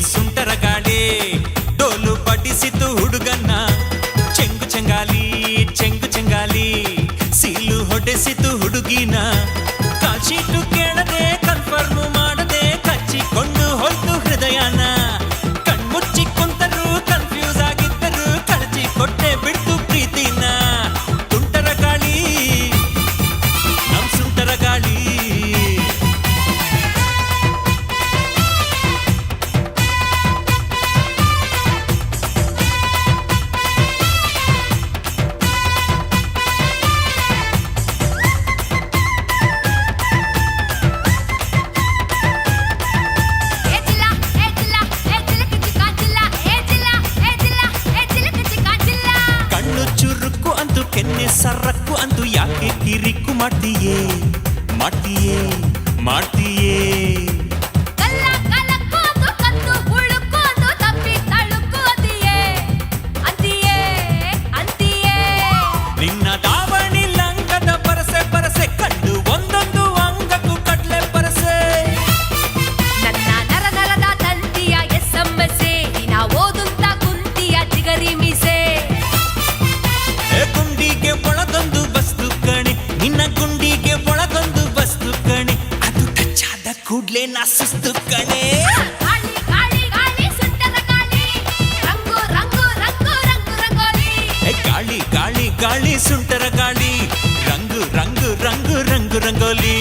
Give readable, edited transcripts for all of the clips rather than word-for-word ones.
ಸುಂಟರ ಗಾಳಿ ಡೋಲು ಪಡಿಸಿತು ಹುಡುಗನ್ನ ಚೆಂಗು ಚೆಂಗಾಲಿ ಚೆಂಗು ಚೆಂಗಾಲಿ ಸೀಲು ಹೊಡೆಸಿತು ಹುಡುಗಿನ ಕಾಶೀಟು ಕೇಳದೆ ಕನ್ಫರ್ಮ್ ಮಾಡದೆ ಕಚ್ಚಿಕೊಂಡು ಹೋಯ್ತು ಹೃದಯನ ಕಣ್ಮುಚ್ಚಿ ಕುಂತರು ಕನ್ಫ್ಯೂಸ್ ಆಗಿದ್ದರು ಕಳಚಿ ಕೊಟ್ಟೆ ಬಿಡ್ತು ಪ್ರೀತಿನ ತುಂಟರ ಗಾಳಿ ನಮ್ ಸುಂಟರ ಗಾಳಿ ಕೆನ್ನೆ ಸರಕ್ಕು ಅಂದು ಯಾಕೆ ಕಿರಿಕು ಮಾಡ್ತೀಯೇ ಮಾಡ್ತೀಯೇ ಮಾಡ್ತೀಯೇ ನಿನ್ನ ದಾವಣಿ ಲಂಗದ ಪರಸೆ ಪರಸೆ ಕಂಡು ಒಂದೊಂದು ಅಂಗಕ್ಕೂ ಕಡ್ಲೆ ಪರಸೆ ನನ್ನ ನರ ನರದ ತಂತಿಯ ಎಸ್ಸಮ್ಮಸೆ ನಾ ಓದುತ್ತ ಕುಂತಿಯ ಚಿಗರಿ ಮೀಸೆ ಗುಂಡಿಗೆ ಒಳಗೊಂದು ವಸ್ತು ಕಣೆ ನಿನ್ನ ಗುಂಡಿಗೆ ಒಳಗೊಂದು ವಸ್ತು ಕಣೆ ಅದು ಟಚ್ಚಾದ ಕೂಡ್ಲೆ ನಾ ಸುಸ್ತು ಕಣೆ ಗಾಳಿ ಗಾಳಿ ಗಾಳಿ ಸುಂಟರ ಗಾಳಿ ರಂಗು ರಂಗು ರಂಗು ರಂಗು ರಂಗೋಲಿ ಗಾಳಿ ಗಾಳಿ ಗಾಳಿ ಸುಂಟರ ಗಾಳಿ ರಂಗು ರಂಗು ರಂಗು ರಂಗು ರಂಗೋಲಿ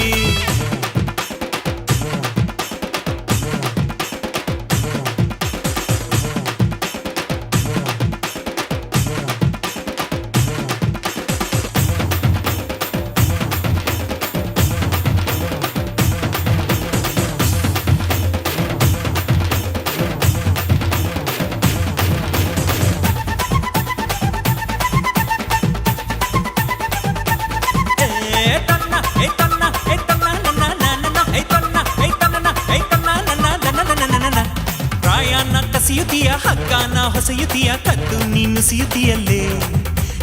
ಕಸಿಯುತಿಯ ಹಗ್ಗಾನ ಹೊಸೆಯುತಿಯ ಕದ್ದು ನೀನು ಸಿಯುತಿಯಲ್ಲೇ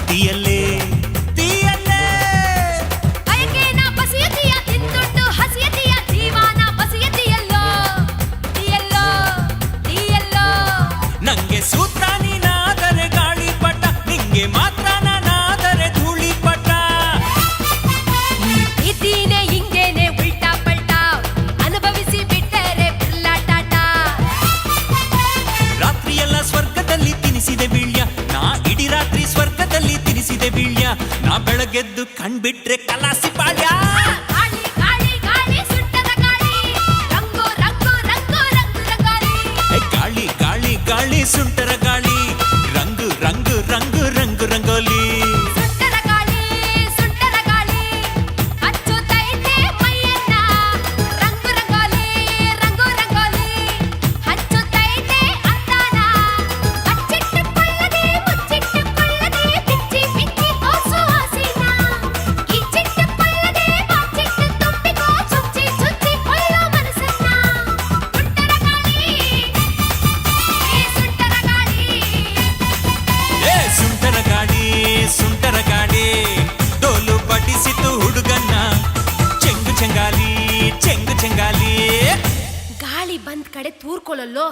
ತೀಯಲ್ಲೇ ತೀಯಲ್ಲೇ ಅಯಕೇನ ಬಸಿಯತಿಯ ತಿಂದುಂಡು ಹಸಿಯತಿಯ ಜೀವನ ಬಸಿಯತಿಯಲ್ಲೋ ತೀಯಲ್ಲೋ ತೀಯಲ್ಲೋ ನಂಗೆ ಸೂತ್ರ ನೀನಾದರೆ ಗಾಳಿ ಪಟ ನಿಂಗೆ ಮಾತ್ರ ನಾನಾದರೆ ಧೂಳಿ ಪಟ ಇದ್ದೀನೆ ಹಿಂಗೇನೆ ಉಲ್ಟಾ ಪಲ್ಟಾ ಅನುಭವಿಸಿ ಬಿಟ್ಟರೆ ಬಿರ್ಲಾ ಟಾಟಾ ರಾತ್ರಿಯೆಲ್ಲ ಸ್ವರ್ಗದಲ್ಲಿ ತಿನಿಸಿದೆ ಬೀಳ್ಯ ನಾ ಇಡೀ ರಾತ್ರಿ ಸ್ವರ್ಗದಲ್ಲಿ ತಿನಿಸಿದೆ ಬೀಳ್ಯ ನಾ ಬೆಳಗೆದ್ದು ಕಣ್ಬಿಟ್ರೆ ಕಲಾಸಿ ಪಾಳ್ಯ ಗಾಳಿ ಗಾಳಿ ಗಾಳಿ ಸುಂಟರ ಗಾಳಿ ರಂಗು ರಂಗು ರಂಗು ರಂಗು ರಂಗೋಲಿ ಗಾಳಿ ಗಾಳಿ ಗಾಳಿ ಸುಂಟರ ಗಾಳಿ ರಂಗು ರಂಗು ರಂಗು ರಂಗು ರಂಗೋಲಿ ಸುಂಟರ ಗಾಳಿ ಹಚ್ಚುತ್ತೈತೆ ಮೈಯನ್ನ ರಂಗು ರಂಗೋಲಿ ರಂಗು ರಂಗೋಲಿ ಹಚ್ಚುತ್ತೈತೆ ಅಂದಾನ ಅಚ್ಚಿಟ್ಟುಕೊಳ್ಳದೆ ಮುಚ್ಚಿಟ್ಟುಕೊಳ್ಳದೆ ಬಿಚ್ಚಿ ಬಿಚ್ಚಿ ಕೋಸು ಹಸಿನ ಕಿಚ್ಚಿಟ್ಟುಕೊಳ್ಳದೆ ಬಾಚಿಟ್ಟು ತುಂಬಿಕೋ ಚುಚ್ಚಿ ಚುಚ್ಚಿ ಕೊಳ್ಳೋ ಮನಸ್ಸನ್ನ ಸುಂಟರ ಗಾಳಿ ಸುಂಟರ ಗಾಳಿ ಸುಂಟರ ಗಾಳಿ ಡೋಲು ಬಡಿಸಿತು ಹುಡುಗನ್ನ ಚೆಂಗು ಚೆಂಗಾಲಿ ಚೆಂಗು ಚೆಂಗಾಲಿ ಗಾಳಿ ಬಂದ್ ಕಡೆ ತೂರ್ಕೊಳ್ಳಲ್ಲೋ